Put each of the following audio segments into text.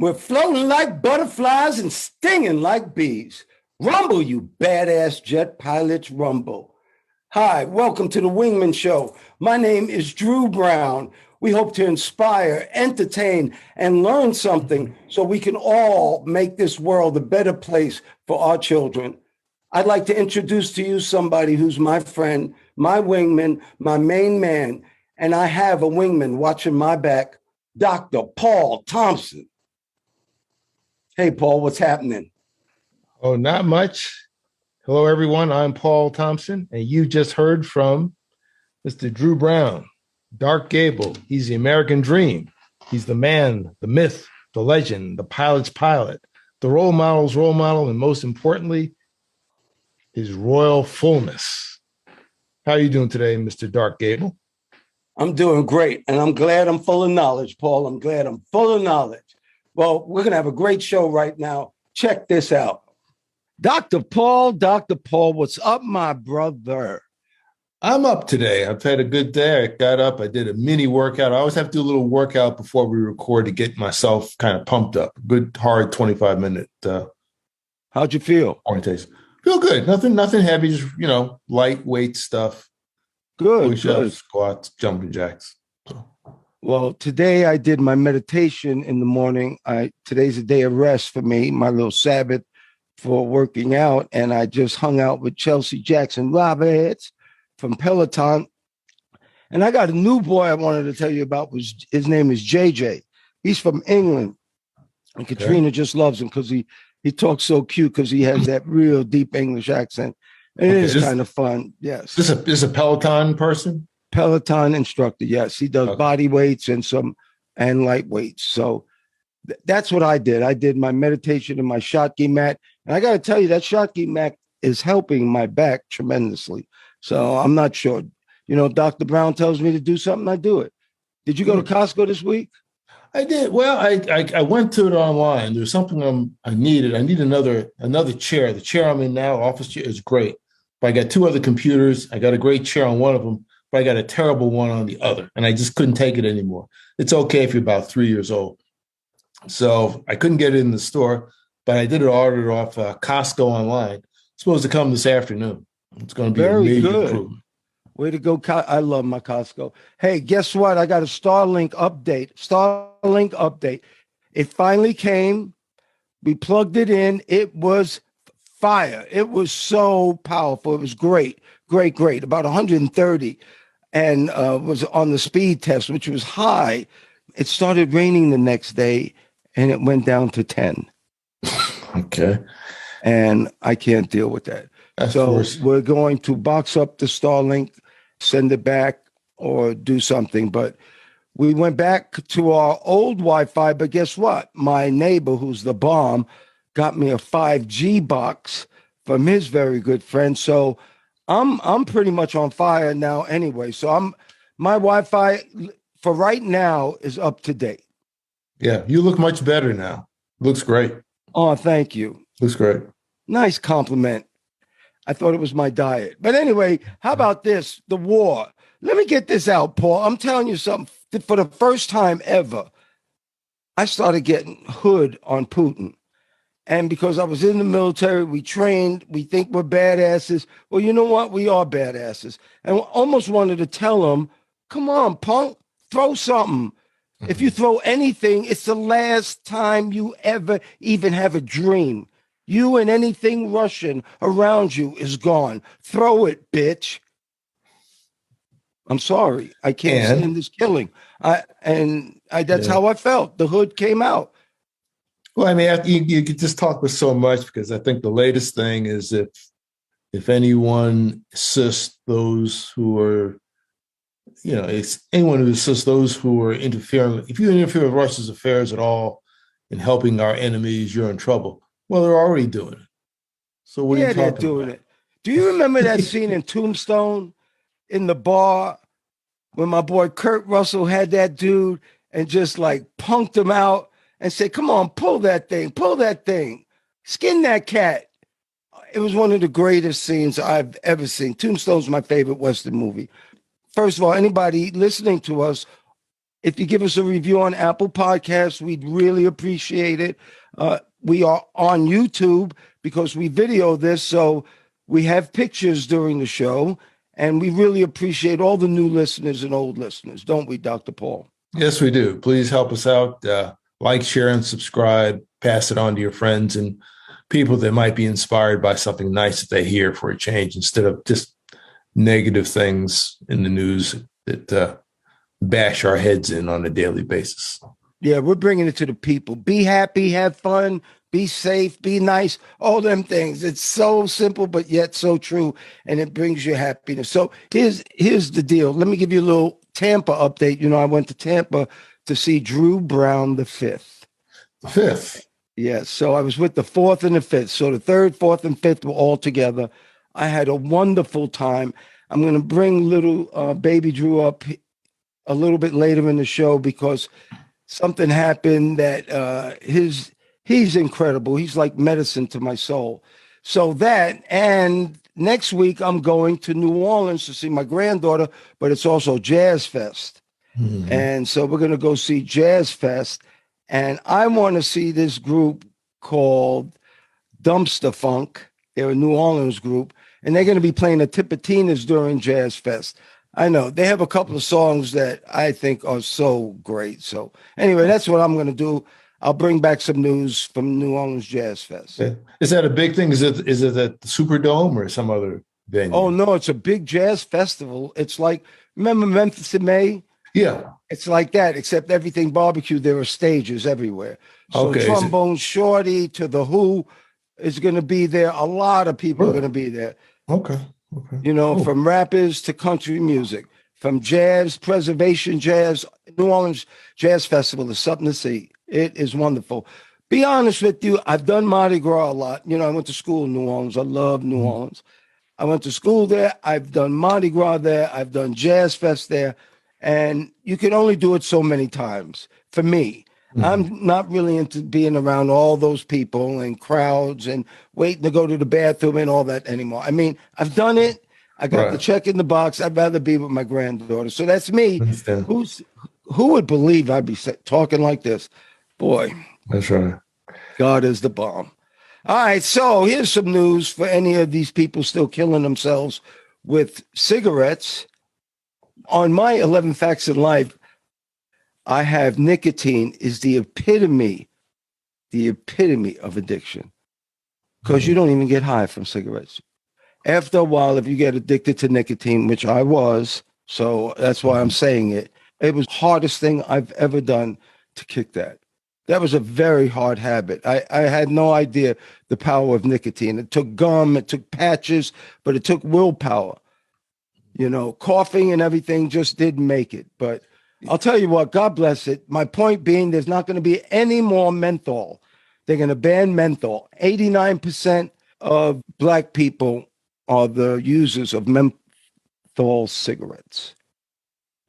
We're floating like butterflies and stinging like bees. Rumble, you badass jet pilots, rumble. Hi, welcome to the Wingmen Show. My name is Drew Brown. We hope to inspire, entertain, and learn something so we can all make this world a better place for our children. I'd like to introduce to you somebody who's my friend, my wingman, my main man, and I have a wingman watching my back, Dr. Paul Thompson. Hey, Paul, what's happening? Oh, not much. Hello, everyone. I'm Paul Thompson, and you just heard from Mr. Drew Brown, Dark Gable. He's the American dream. He's the man, the myth, the legend, the pilot's pilot, the role model's role model, and most importantly, his royal fullness. How are you doing today, Mr. Dark Gable? I'm doing great, and I'm glad I'm full of knowledge, Paul. I'm glad I'm full of knowledge. Well, we're going to have a great show right now. Check this out. Dr. Paul, what's up, my brother? I'm up today. I've had a good day. I got up. I did a mini workout. I always have to do a little workout before we record to get myself kind of pumped up. Good, hard 25-minute. How'd you feel? Orientation. Feel good. Nothing heavy. Just, lightweight stuff. Good. Push-ups, squats, jumping jacks. So. Well, today I did my meditation in the morning. Today's a day of rest for me, my little Sabbath for working out. And I just hung out with Chelsea Jackson Roberts from Peleton. And I got a new boy I wanted to tell you about. His name is JJ. He's from England. And Katrina just loves him because he talks so cute because he has that real deep English accent. And it is kind of fun. Yes. Is this a Peleton person? Peleton instructor. Yes. He does body weights and light weights. So that's what I did. I did my meditation and my Shotgi mat. And I got to tell you, that Shotgi mat is helping my back tremendously. So I'm not sure. Dr. Brown tells me to do something, I do it. Did you go to Costco this week? I did. Well, I went to it online. There's something I needed. I need another chair. The chair I'm in now, office chair, is great. But I got two other computers. I got a great chair on one of them, but I got a terrible one on the other. And I just couldn't take it anymore. It's okay if you're about 3 years old. So I couldn't get it in the store, but I did order it off Costco online. It's supposed to come this afternoon. It's going to be very a major good. improvement. Way to go. I love my Costco. Hey, guess what? I got a Starlink update. It finally came. We plugged it in. It was fire. It was so powerful. It was great. About 130 and was on the speed test, which was high. It started raining the next day and it went down to 10. Okay. And I can't deal with that. So we're going to box up the Starlink, send it back or do something. But we went back to our old Wi-Fi. But guess what? My neighbor, who's the bomb, got me a 5G box from his very good friend. So I'm pretty much on fire now anyway. So my Wi-Fi for right now is up to date. Yeah, you look much better now. Looks great. Oh, thank you. Looks great. Nice compliment. I thought it was my diet. But anyway, how about this? The war. Let me get this out, Paul. I'm telling you something. For the first time ever, I started getting hood on Putin. And because I was in the military, we trained, we think we're badasses. Well, you know what? We are badasses. And I almost wanted to tell him, come on, punk, throw something. If you throw anything, it's the last time you ever even have a dream. You and anything Russian around you is gone. Throw it, bitch. I'm sorry. I can't stand this killing. That's how I felt. The hood came out. Well, I mean, you could just talk with so much because I think the latest thing is if anyone assists those who are, it's anyone who assists those who are interfering. If you interfere with Russia's affairs at all in helping our enemies, you're in trouble. Well, they're already doing it. So what are you talking about? They're doing it. Do you remember that scene in Tombstone in the bar when my boy Kurt Russell had that dude and just like punked him out and said, come on, pull that thing, skin that cat. It was one of the greatest scenes I've ever seen. Tombstone's my favorite Western movie. First of all, anybody listening to us, If you give us a review on Apple Podcasts, we'd really appreciate it. We are on YouTube because we video this, so we have pictures during the show, and we really appreciate all the new listeners and old listeners, don't we, Dr. Paul? Yes, we do. Please help us out. Like, share, and subscribe. Pass it on to your friends and people that might be inspired by something nice that they hear for a change, instead of just negative things in the news that bash our heads in on a daily basis. Yeah, we're bringing it to the people. Be happy, have fun, be safe, be nice, all them things. It's so simple, but yet so true, and it brings you happiness. So here's the deal. Let me give you a little Tampa update. You know, I went to Tampa to see Drew Brown the Fifth. The Fifth? Yes, so I was with the fourth and the fifth. So the third, fourth, and fifth were all together. I had a wonderful time. I'm going to bring little baby Drew up a little bit later in the show because something happened that he's incredible. He's like medicine to my soul. So that, and next week I'm going to New Orleans to see my granddaughter, but it's also Jazz Fest. Mm-hmm. And so we're going to go see Jazz Fest. And I want to see this group called Dumpster Funk. They're a New Orleans group, and they're going to be playing the Tipitinas during Jazz Fest. I know they have a couple of songs that I think are so great. So anyway, that's what I'm going to do. I'll bring back some news from New Orleans Jazz Fest. Is that a big thing? Is it at the Superdome or some other venue? Oh, no, it's a big jazz festival. It's like, remember Memphis in May? Yeah. It's like that, except everything barbecue. There are stages everywhere. So Trombone Shorty to The Who is going to be there. A lot of people are going to be there. Okay. You know, from rappers to country music, from jazz, preservation jazz, New Orleans Jazz Festival is something to see. It is wonderful. Be honest with you, I've done Mardi Gras a lot. You know, I went to school in New Orleans. I love New Orleans. I went to school there. I've done Mardi Gras there. I've done Jazz Fest there. And you can only do it so many times. For me, I'm not really into being around all those people and crowds and waiting to go to the bathroom and all that anymore. I mean, I've done it. I got the check in the box. I'd rather be with my granddaughter. So that's me. Who would believe I'd be talking like this? Boy. That's right. God is the bomb. All right. So here's some news for any of these people still killing themselves with cigarettes. On my 11 Facts in Life, I have nicotine is the epitome of addiction, because you don't even get high from cigarettes. After a while, if you get addicted to nicotine, which I was, so that's why I'm saying it, it was the hardest thing I've ever done to kick that. That was a very hard habit. I had no idea the power of nicotine. It took gum, it took patches, but it took willpower. You know, coughing and everything just didn't make it. But I'll tell you what, God bless it. My point being, there's not going to be any more menthol. They're going to ban menthol. 89% of Black people are the users of menthol cigarettes.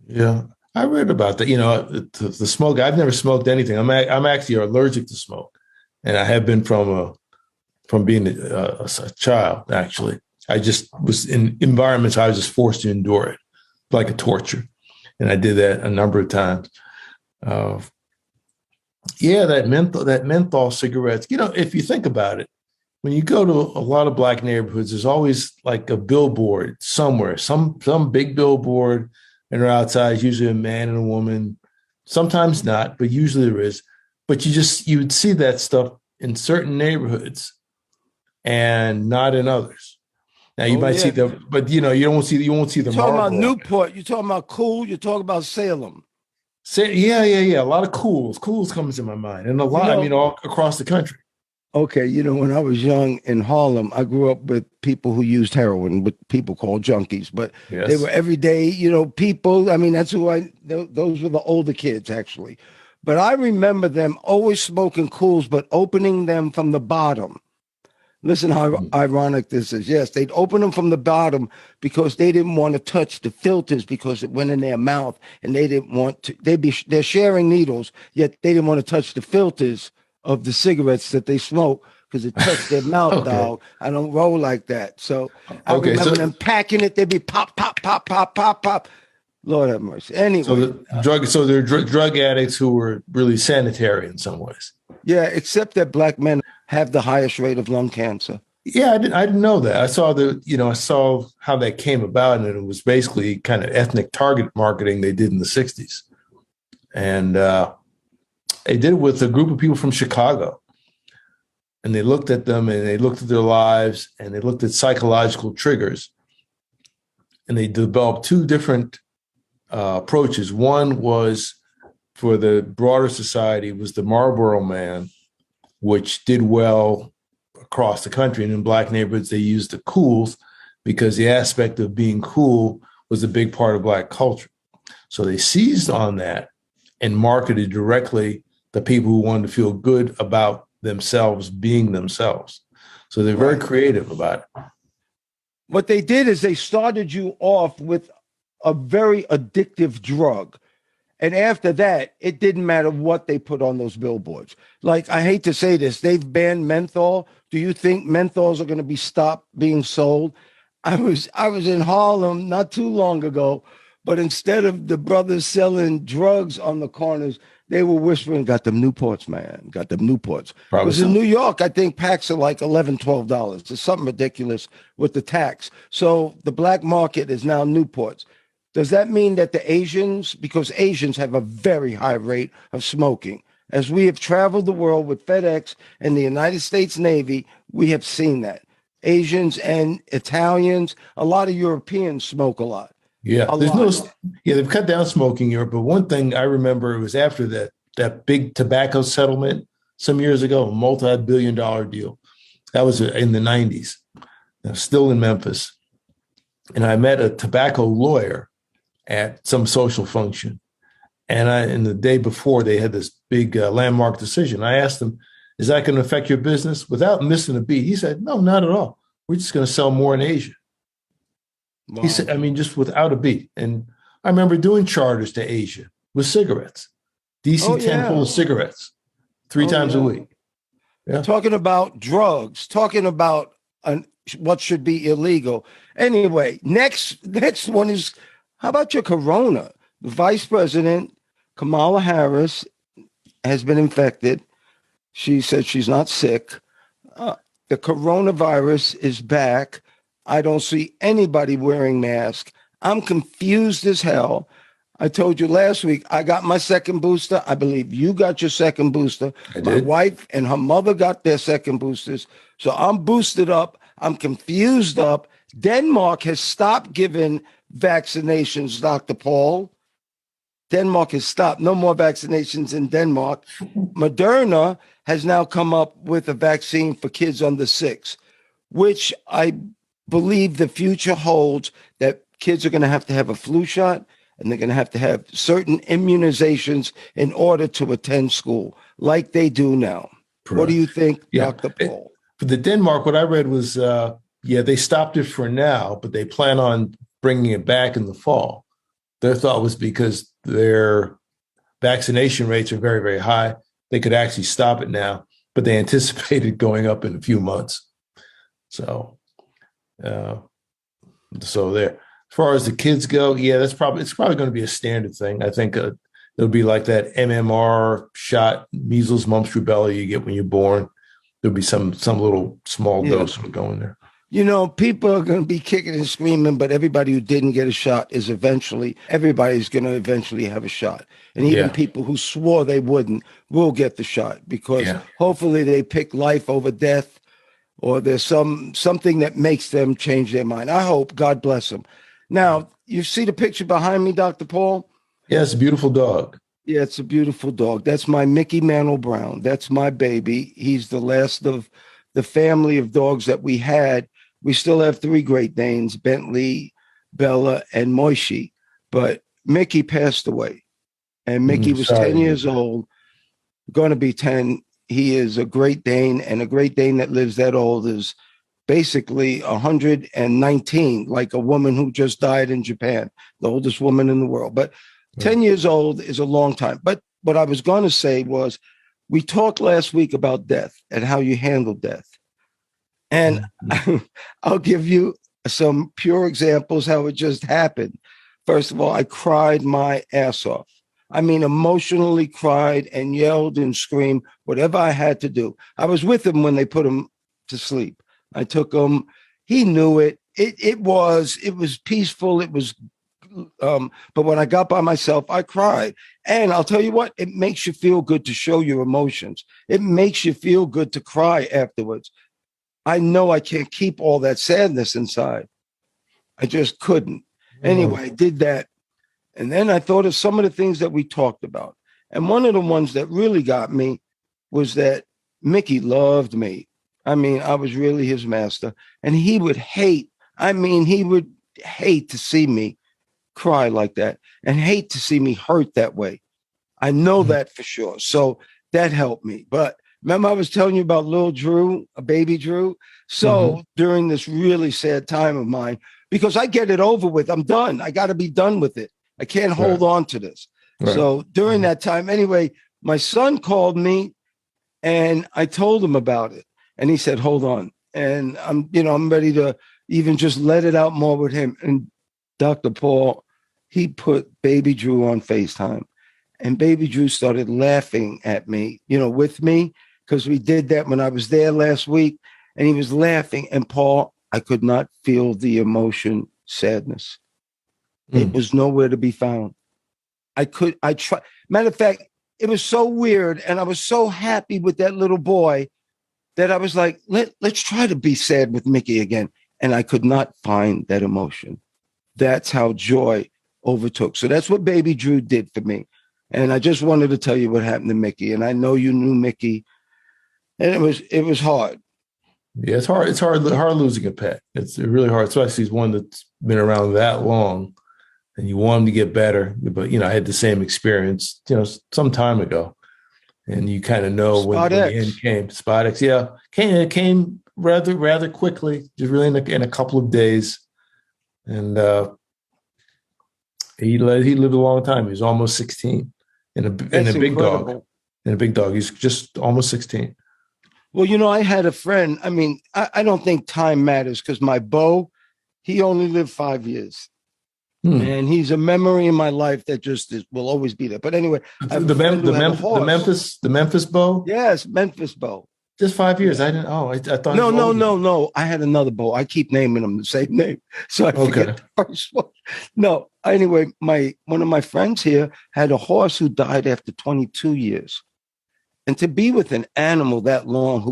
Yeah, I read about that. You know, the smoke, I've never smoked anything. I'm actually allergic to smoke. And I have been from being a child, actually. I just was in environments I was just forced to endure it like a torture. And I did that a number of times. That menthol cigarettes, you know, if you think about it, when you go to a lot of Black neighborhoods, there's always like a billboard somewhere, some big billboard, and they're outside, usually a man and a woman, sometimes not, but usually there is. But you would see that stuff in certain neighborhoods and not in others. Now you might see them, but you know, you won't see the You're talking about Newport, you're talking about Cool, you're talking about Salem. Yeah. A lot of Cools. Cools comes in my mind. And a lot, all across the country. Okay, you know, when I was young in Harlem, I grew up with people who used heroin, what people call junkies, but they were everyday, you know, people. I mean, that's those were the older kids, actually. But I remember them always smoking Cools, but opening them from the bottom. Listen how ironic this is. Yes, they'd open them from the bottom because they didn't want to touch the filters because it went in their mouth, and they didn't want to. They're sharing needles, yet they didn't want to touch the filters of the cigarettes that they smoke because it touched their mouth, dog. I don't roll like that. So I remember them packing it. They'd be pop, pop, pop, pop, pop, pop. Lord have mercy. Anyway, so they're drug addicts who were really sanitary in some ways. yeah, except that black men have the highest rate of lung cancer. Yeah, I didn't know that. I saw how that came about, and it was basically kind of ethnic target marketing they did in the 60s. And they did it with a group of people from Chicago. And they looked at them, and they looked at their lives, and they looked at psychological triggers. And they developed two different approaches. One was for the broader society, was the Marlboro Man, which did well across the country. And in black neighborhoods, they used the cools because the aspect of being cool was a big part of black culture. So they seized on that and marketed directly to people who wanted to feel good about themselves being themselves. So they're very creative about it. What they did is they started you off with a very addictive drug. And after that, it didn't matter what they put on those billboards. Like, I hate to say this, they've banned menthol. Do you think menthols are going to be stopped being sold? I was in Harlem not too long ago, but instead of the brothers selling drugs on the corners, they were whispering, got them Newports, man, got them Newports. Because in New York, I think packs are like $11, $12. It's something ridiculous with the tax. So the black market is now Newports. Does that mean that the Asians, because Asians have a very high rate of smoking, as we have traveled the world with FedEx and the United States Navy, we have seen that. Asians and Italians, a lot of Europeans smoke a lot. Yeah, they've cut down smoking in Europe. But one thing I remember, it was after that big tobacco settlement some years ago, a multi-billion-dollar deal. That was in the 90s. I was still in Memphis. And I met a tobacco lawyer at some social function. And the day before, they had this big landmark decision. I asked him, is that going to affect your business? Without missing a beat, he said, no, not at all. We're just going to sell more in Asia. Wow. He said, just without a beat. And I remember doing charters to Asia with cigarettes, DC-10 full of cigarettes, three times a week. Yeah. Talking about drugs, talking about what should be illegal. Anyway, next one is, how about your corona? The Vice President, Kamala Harris, has been infected. She said she's not sick. The coronavirus is back. I don't see anybody wearing masks. I'm confused as hell. I told you last week, I got my second booster. I believe you got your second booster. My wife and her mother got their second boosters. So I'm boosted up. I'm confused up. Denmark has stopped giving vaccinations, Dr. Paul. Denmark has stopped. No more vaccinations in Denmark. Moderna has now come up with a vaccine for kids under 6, which I believe the future holds, that kids are going to have a flu shot, and they're going to have certain immunizations in order to attend school, like they do now. Correct. What do you think, Dr. Paul? For the Denmark, what I read was, they stopped it for now, but they plan on bringing it back in the fall. Their thought was because their vaccination rates are very, very high, they could actually stop it now, but they anticipated going up in a few months. So there. As far as the kids go, it's probably going to be a standard thing. I think it'll be like that MMR shot, measles, mumps, rubella you get when you're born. There'll be some little small dose will go in there. You know, people are going to be kicking and screaming, but everybody who didn't get a shot everybody's going to eventually have a shot. And even people who swore they wouldn't will get the shot, because hopefully they pick life over death, or there's something that makes them change their mind. I hope. God bless them. Now, you see the picture behind me, Dr. Paul? Yeah, it's a beautiful dog. Yeah, it's a beautiful dog. That's my Mickey Mantle Brown. That's my baby. He's the last of the family of dogs that we had. We still have 3 Great Danes, Bentley, Bella, and Moishi. But Mickey passed away. And Mickey was 10 years old, going to be 10. He is a Great Dane, and a Great Dane that lives that old is basically 119, like a woman who just died in Japan, the oldest woman in the world. But 10 years old is a long time. But what I was going to say was, we talked last week about death and how you handle death. And I'll give you some pure examples how it just happened. First of all, I cried my ass off. I mean, emotionally cried and yelled and screamed, whatever I had to do. I was with him when they put him to sleep. I took him. He knew it. It was peaceful. It was, but when I got by myself, I cried. And I'll tell you what, it makes you feel good to show your emotions. It makes you feel good to cry afterwards. I know I can't keep all that sadness inside. I just couldn't. Anyway, I did that. And then I thought of some of the things that we talked about. And one of the ones that really got me was that Mickey loved me. I mean, I was really his master. And he would hate to see me cry like that and hate to see me hurt that way. I know that for sure. So that helped me. But remember I was telling you about little Drew, a baby Drew? So during this really sad time of mine, because I get it over with, I'm done. I got to be done with it. I can't hold on to this. Right. So during that time, anyway, my son called me and I told him about it. And he said, hold on. And I'm ready to even just let it out more with him. And Dr. Paul, he put baby Drew on FaceTime. And baby Drew started laughing at me, with me, because we did that when I was there last week. And he was laughing. And Paul, I could not feel the emotion, sadness. It was nowhere to be found. I tried. Matter of fact, it was so weird. And I was so happy with that little boy that I was like, let's try to be sad with Mickey again. And I could not find that emotion. That's how joy overtook. So that's what baby Drew did for me. And I just wanted to tell you what happened to Mickey. And I know you knew Mickey. And it was hard. Yeah, it's hard. It's hard losing a pet. It's really hard, especially one that's been around that long. And you want them to get better. But, I had the same experience, some time ago. And you kind of know when the end came. Spot X, yeah. Came rather quickly, just really in a couple of days. And he lived a long time. He was almost 16. And a big dog. And a big dog. He's just almost 16. Well, I had a friend. I mean, I don't think time matters because my beau, he only lived 5 years. And he's a memory in my life that just will always be there. But anyway, the Memphis beau? Yes, Memphis beau. Just 5 years. I didn't. Oh, I thought. No. I had another beau. I keep naming them the same name, so I forget the first one. No. Anyway, one of my friends here had a horse who died after 22 years, and to be with an animal that long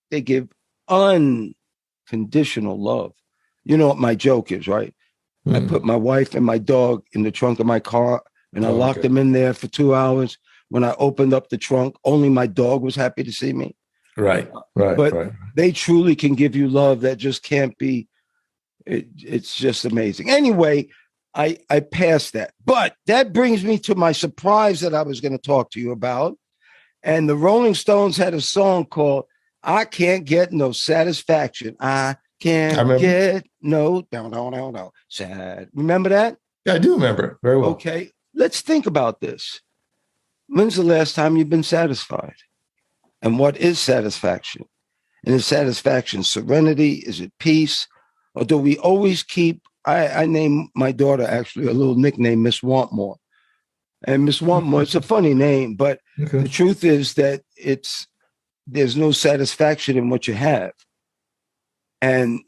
they give unconditional love. You know what my joke is, right? I put my wife and my dog in the trunk of my car and I locked them in there for 2 hours. When I opened up the trunk, only my dog was happy to see me. Right. But they truly can give you love that just can't be. It's just amazing. Anyway, I passed that. But that brings me to my surprise that I was going to talk to you about. And the Rolling Stones had a song called I Can't Get No Satisfaction. I can't get no sad. Remember that? Yeah, I do remember it very well. Okay, let's think about this. When's the last time you've been satisfied? And what is satisfaction? And is satisfaction serenity? Is it peace? Or do we always keep, I named my daughter actually a little nickname, Miss Wantmore. And Miss Wantmore, it's a funny name, but the truth is that there's no satisfaction in what you have. And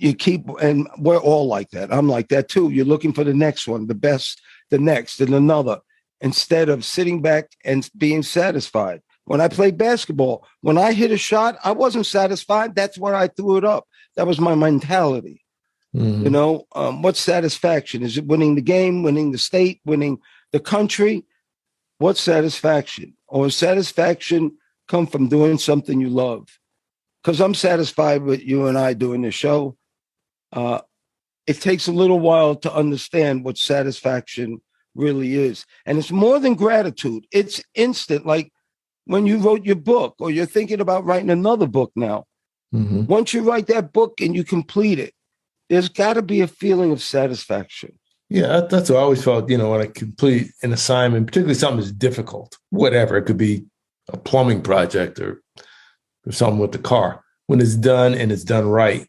and we're all like that. I'm like that too. You're looking for the next one, the best, the next, and another, instead of sitting back and being satisfied. When I played basketball, when I hit a shot, I wasn't satisfied. That's where I threw it up. That was my mentality. What's satisfaction? Is it winning the game, winning the state, winning the country? What's satisfaction? Or satisfaction come from doing something you love? Because I'm satisfied with you and I doing the show. It takes a little while to understand what satisfaction really is. And it's more than gratitude. It's instant. Like when you wrote your book or you're thinking about writing another book now. Once you write that book and you complete it, there's got to be a feeling of satisfaction. Yeah, that's what I always felt, when I complete an assignment, particularly something that's difficult, whatever. It could be a plumbing project or something with the car. When it's done and it's done right,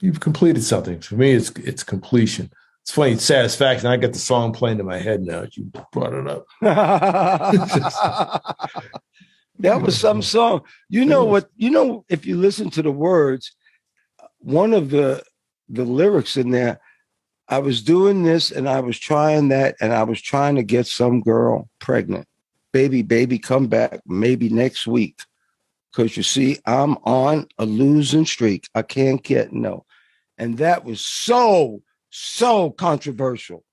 you've completed something. For me, it's completion. It's funny, it's satisfaction. I got the song playing in my head now that you brought it up. That was some song. You know what? You know, if you listen to the words, one of the lyrics in there, I was doing this and I was trying that and I was trying to get some girl pregnant. Baby, come back maybe next week. Because you see, I'm on a losing streak. I can't get no. And that was so controversial.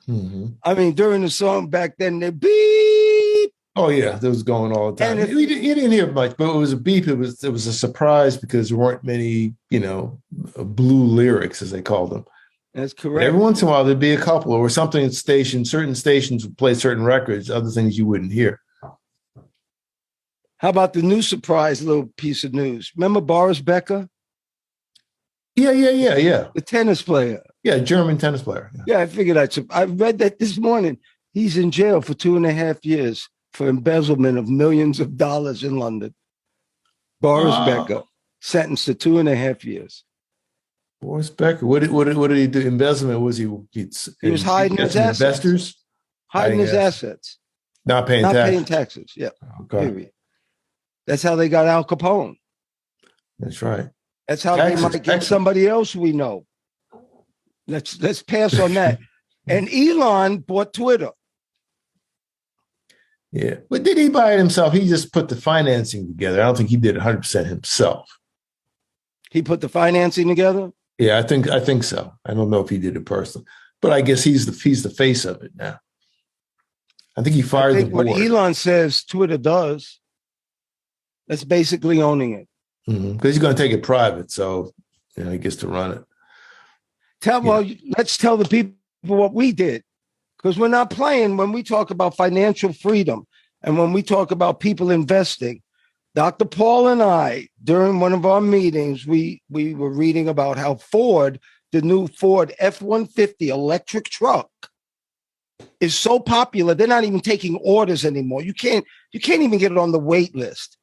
Mm-hmm. I mean, during the song back then, they beep. Oh, yeah, that was going all the time. And you didn't hear much, but it was a beep. It was a surprise because there weren't many, blue lyrics, as they called them. That's correct. But every once in a while, there'd be a couple or something at certain stations would play certain records, other things you wouldn't hear. How about the new surprise little piece of news? Remember Boris Becker? Yeah. The tennis player. Yeah, German tennis player. Yeah, I figured I read that this morning. He's in jail for 2.5 years for embezzlement of millions of dollars in London. Boris Becker, sentenced to 2.5 years. Boris Becker, what did he do? Embezzlement? Was he was hiding his assets. Investors? Hiding his assets. Not paying taxes. Yeah. Okay. Period. That's how they got Al Capone. That's right. That's how they might get somebody else we know. Let's pass on that. And Elon bought Twitter. Yeah. But did he buy it himself? He just put the financing together. I don't think he did 100% himself. He put the financing together? Yeah, I think so. I don't know if he did it personally. But I guess he's the face of it now. I think he fired the board. What Elon says Twitter does, that's basically owning it. Because he's going to take it private, so he gets to run it. Let's tell the people what we did, because we're not playing when we talk about financial freedom and when we talk about people investing. Dr. Paul and I, during one of our meetings, we were reading about how Ford, the new Ford F-150 electric truck, is so popular. They're not even taking orders anymore. You can't even get it on the wait list.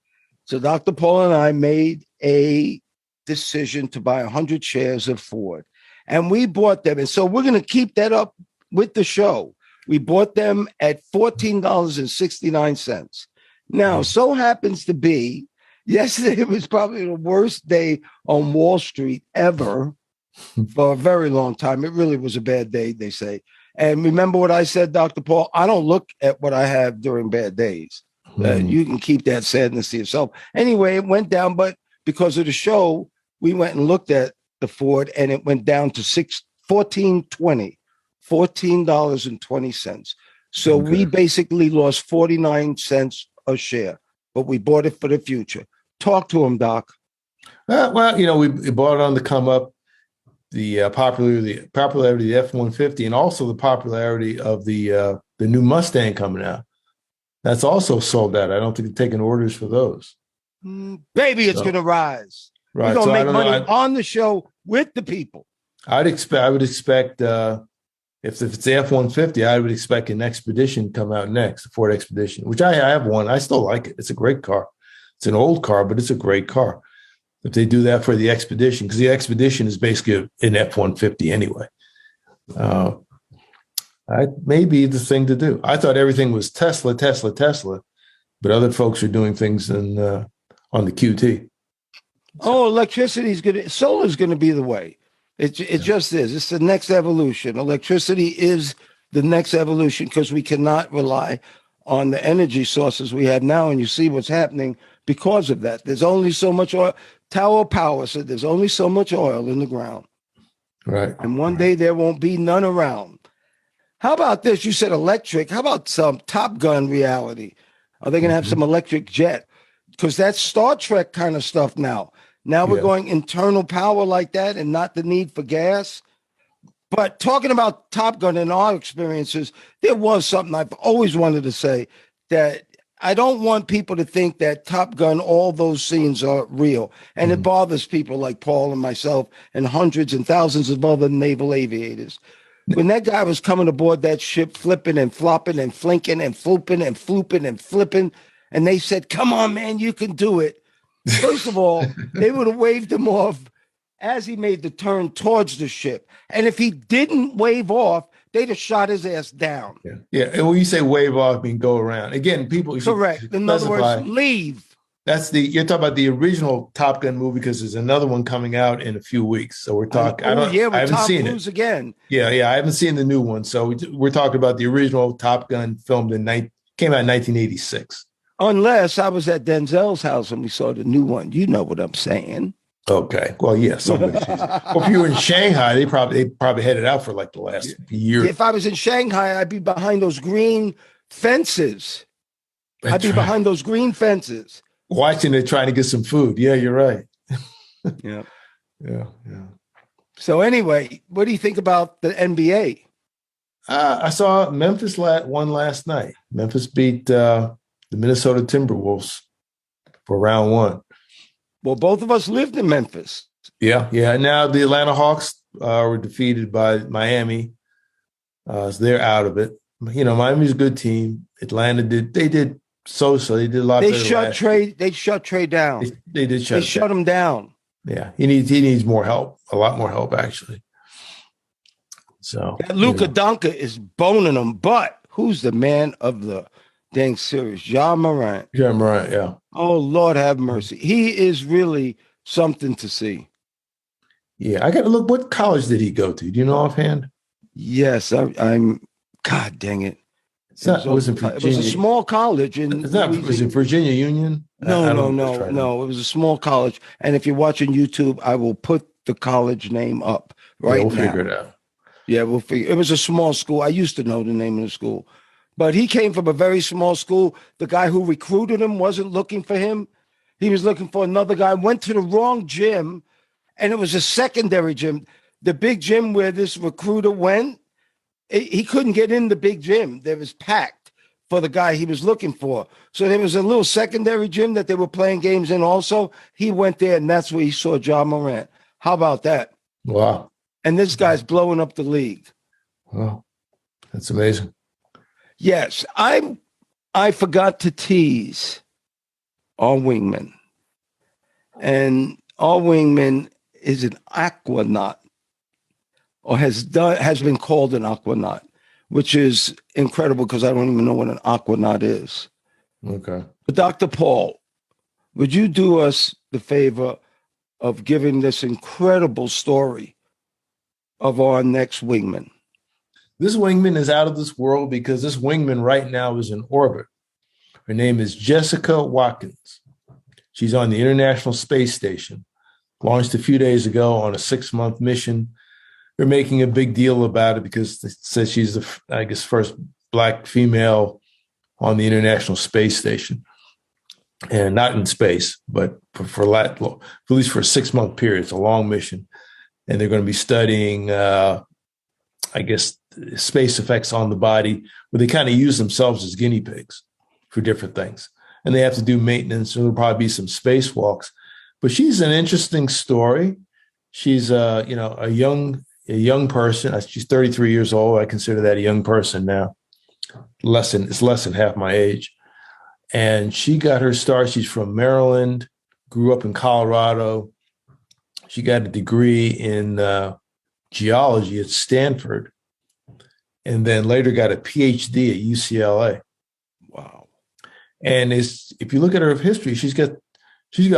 So Dr. Paul and I made a decision to buy 100 shares of Ford, and we bought them. And so we're going to keep that up with the show. We bought them at $14.69. Now, so happens to be, yesterday was probably the worst day on Wall Street ever for a very long time. It really was a bad day, they say. And remember what I said, Dr. Paul? I don't look at what I have during bad days. You can keep that sadness to yourself. Anyway, it went down, but because of the show, we went and looked at the Ford, and it went down to $14.20. So we basically lost 49 cents a share, but we bought it for the future. Talk to him, Doc. We bought it on the come up, the popularity of the F-150, and also the popularity of the new Mustang coming out. That's also sold out. I don't think they're taking orders for those. Baby, it's going to rise. Right. We're going to make money on the show with the people. I would expect if it's the F-150, I would expect an Expedition to come out next, the Ford Expedition, which I have one. I still like it. It's a great car. It's an old car, but it's a great car. If they do that for the Expedition, because the Expedition is basically an F-150 anyway. May be the thing to do. I thought everything was Tesla, but other folks are doing things on the QT. Oh, electricity is good. Solar is going to be the way. It just is. It's the next evolution. Electricity is the next evolution because we cannot rely on the energy sources we have now. And you see what's happening because of that. There's only so much oil. Tower Power said there's only so much oil in the ground. Right. And one day there won't be none around. How about this? You said electric. How about some Top Gun reality? Are they going to have some electric jet? Because that's Star Trek kind of stuff now. Now we're going internal power like that and not the need for gas. But talking about Top Gun and our experiences, there was something I've always wanted to say, that I don't want people to think that Top Gun, all those scenes are real. And it bothers people like Paul and myself and hundreds and thousands of other naval aviators. When that guy was coming aboard that ship, flipping and flopping and flinking and flooping and flooping and flipping, and they said, "Come on, man, you can do it." First of all, they would have waved him off as he made the turn towards the ship. And if he didn't wave off, they'd have shot his ass down. Yeah. Yeah. And when you say wave off, I mean go around. Again, people Correct. In other words, leave. That's you're talking about the original Top Gun movie, because there's another one coming out in a few weeks. So we're talking. I haven't Tom seen Cruise it again. Yeah. I haven't seen the new one. So we're talking about the original Top Gun, filmed came out in 1986. Unless I was at Denzel's house and we saw the new one. You know what I'm saying. Okay. Well, yeah, somebody sees it. Well, if you were in Shanghai, they probably headed out for like the last year. If I was in Shanghai, I'd be behind those green fences. Behind those green fences. Watching it, trying to get some food. Yeah, you're right. Yeah. Yeah. So anyway, what do you think about the NBA? I saw Memphis won last night. Memphis beat the Minnesota Timberwolves for round one. Well, both of us lived in Memphis. Yeah. Now the Atlanta Hawks were defeated by Miami. So they're out of it. Miami's a good team. Atlanta did They did a lot. They shut Trey down. They did shut him down. Yeah, he needs more help. A lot more help, actually. So Luka Donka is boning him, but who's the man of the dang series? Ja Morant. Ja Morant, yeah. Oh, Lord have mercy. He is really something to see. Yeah, I got to look. What college did he go to? Do you know offhand? Yes, I'm. God dang it. It was a small college. Was it Virginia Union? No. It was a small college. And if you're watching YouTube, I will put the college name up right now. We'll figure it out. Yeah, we'll figure. It was a small school. I used to know the name of the school. But he came from a very small school. The guy who recruited him wasn't looking for him. He was looking for another guy. Went to the wrong gym, and it was a secondary gym. The big gym where this recruiter went, he couldn't get in the big gym. It was packed for the guy he was looking for. So there was a little secondary gym that they were playing games in also. He went there, and that's where he saw Ja Morant. How about that? Wow. And this guy's blowing up the league. Wow. That's amazing. Yes, I forgot to tease our wingman. And our wingman is an aquanaut, or has been called an aquanaut, which is incredible because I don't even know what an aquanaut is. Okay. But Dr. Paul, would you do us the favor of giving this incredible story of our next wingman? This wingman is out of this world because this wingman right now is in orbit. Her name is Jessica Watkins. She's on the International Space Station, launched a few days ago on a 6-month mission. They're making a big deal about it because they said she's the, first Black female on the International Space Station. And not in space, but for at least for a 6-month period. It's a long mission. And they're going to be studying, space effects on the body, where they kind of use themselves as guinea pigs for different things. And they have to do maintenance, and there'll probably be some spacewalks. But she's an interesting story. She's a young person. She's 33 years old. I consider that a young person now. It's less than half my age. And she got her start. She's from Maryland, grew up in Colorado. She got a degree in geology at Stanford, and then later got a PhD at UCLA. Wow. And if you look at her history, she's got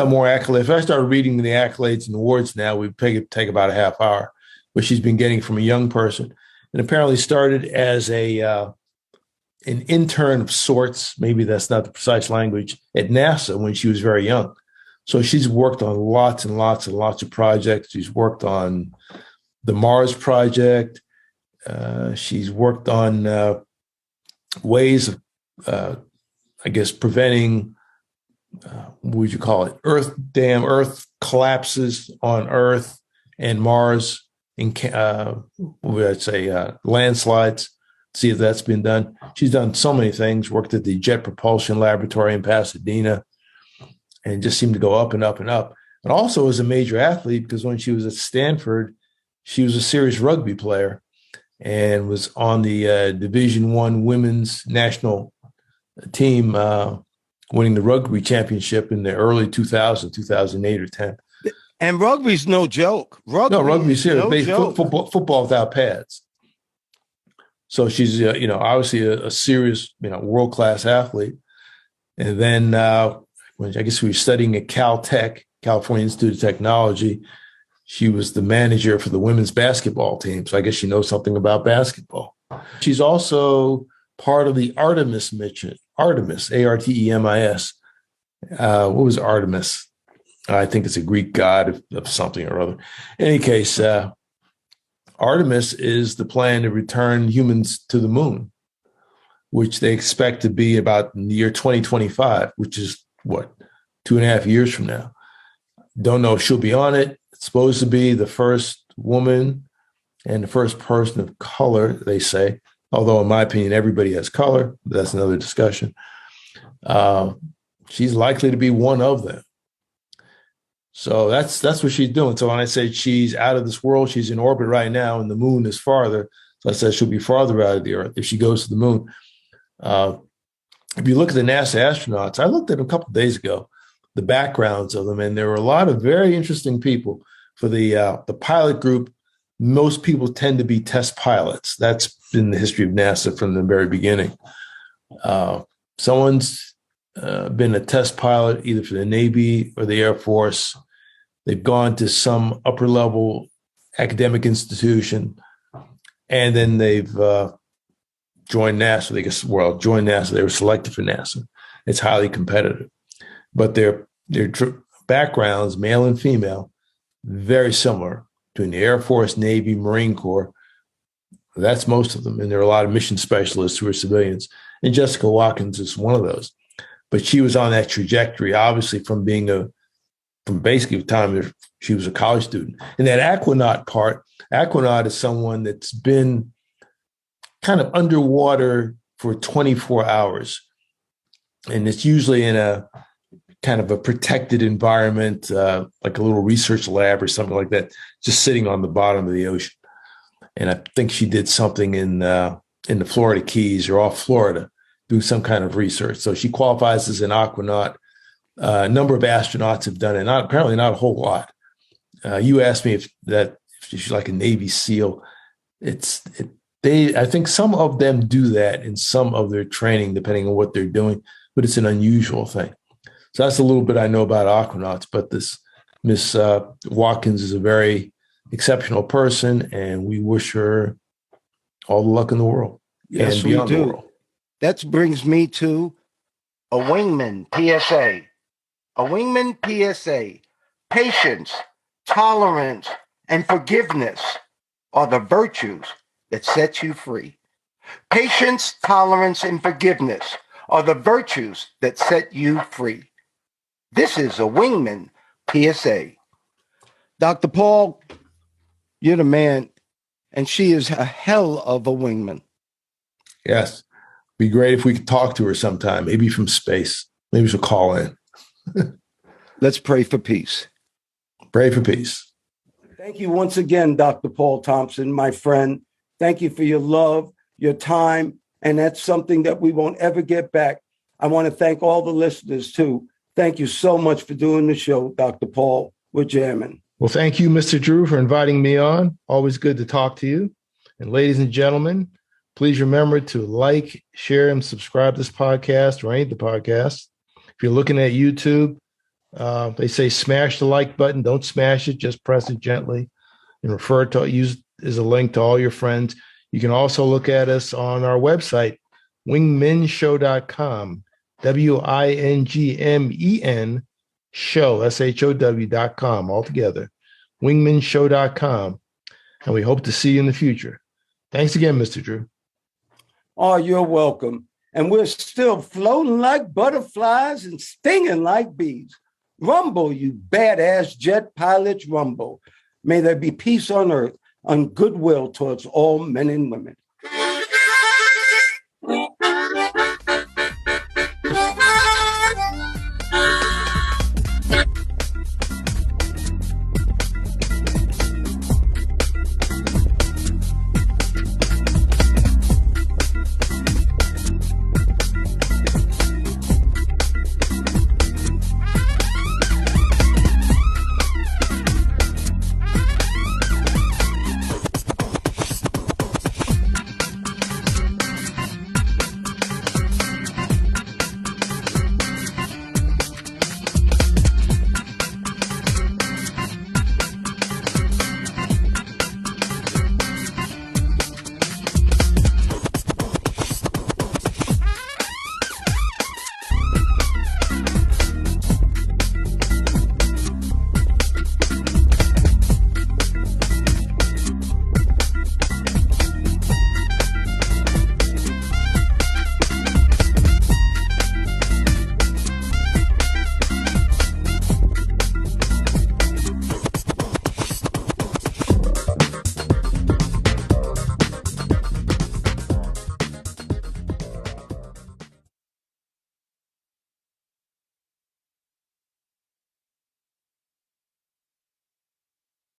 more accolades. If I started reading the accolades and awards now, we'd take about a half hour, but she's been getting from a young person, and apparently started as an intern of sorts. Maybe that's not the precise language, at NASA when she was very young. So she's worked on lots and lots and lots of projects. She's worked on the Mars project. She's worked on ways of, preventing, what would you call it? Earth collapses on Earth and Mars, landslides. See if that's been done. She's done so many things, worked at the Jet Propulsion Laboratory in Pasadena, and just seemed to go up and up and up. And also was a major athlete, because when she was at Stanford, she was a serious rugby player and was on the Division I women's national team, winning the rugby championship in the early 2008 or 10. And rugby's no joke. Rugby's serious. No joke. Football without pads. So she's, obviously a serious, world-class athlete. And then when I guess we were studying at Caltech, California Institute of Technology, she was the manager for the women's basketball team. So I guess she knows something about basketball. She's also part of the Artemis mission. Artemis, Artemis. What was Artemis? I think it's a Greek god of something or other. In any case, Artemis is the plan to return humans to the moon, which they expect to be about in the year 2025, which is 2.5 years from now. Don't know if she'll be on it. It's supposed to be the first woman and the first person of color, they say. Although, in my opinion, everybody has color. But that's another discussion. She's likely to be one of them. So that's what she's doing. So when I say she's out of this world, she's in orbit right now, and the moon is farther. So I said she'll be farther out of the Earth if she goes to the moon. If you look at the NASA astronauts, I looked at them a couple of days ago, the backgrounds of them, and there were a lot of very interesting people. For the pilot group, most people tend to be test pilots. That's been the history of NASA from the very beginning. Someone's been a test pilot either for the Navy or the Air Force. They've gone to some upper level academic institution, and then they've joined NASA. Joined NASA. They were selected for NASA. It's highly competitive, but their backgrounds, male and female, very similar between the Air Force, Navy, Marine Corps. That's most of them, and there are a lot of mission specialists who are civilians. And Jessica Watkins is one of those. But she was on that trajectory, obviously, from basically the time she was a college student. And that aquanaut is someone that's been kind of underwater for 24 hours. And it's usually in a kind of a protected environment, like a little research lab or something like that, just sitting on the bottom of the ocean. And I think she did something in the Florida Keys or off Florida, doing some kind of research. So she qualifies as an aquanaut. A number of astronauts have done it, apparently not a whole lot. You asked me if she's like a Navy SEAL. I think some of them do that in some of their training, depending on what they're doing, but it's an unusual thing. So that's a little bit I know about aquanauts, but this Miss Watkins is a very exceptional person, and we wish her all the luck in the world. Yes, and beyond we do. The world. That brings me to a Wingman PSA. A Wingman PSA. Patience, tolerance, and forgiveness are the virtues that set you free. Patience, tolerance, and forgiveness are the virtues that set you free. This is a Wingman PSA. Dr. Paul, you're the man, and she is a hell of a wingman. Yes. Be great if we could talk to her sometime, maybe from space. Maybe she'll call in. Let's pray for peace. Pray for peace. Thank you once again, Dr. Paul Thompson, my friend. Thank you for your love, your time, and that's something that we won't ever get back. I want to thank all the listeners, too. Thank you so much for doing the show, Dr. Paul. We're jamming. Well, thank you, Mr. Drew, for inviting me on. Always good to talk to you. And ladies and gentlemen, please remember to like, share, and subscribe to this podcast or any of the podcasts. If you're looking at YouTube, they say smash the like button. Don't smash it. Just press it gently and use as a link to all your friends. You can also look at us on our website, wingmenshow.com, WINGMEN show, SHOW.com, altogether, wingmenshow.com. And we hope to see you in the future. Thanks again, Mr. Drew. Oh, you're welcome. And we're still floating like butterflies and stinging like bees. Rumble, you badass jet pilots, rumble. May there be peace on earth and goodwill towards all men and women.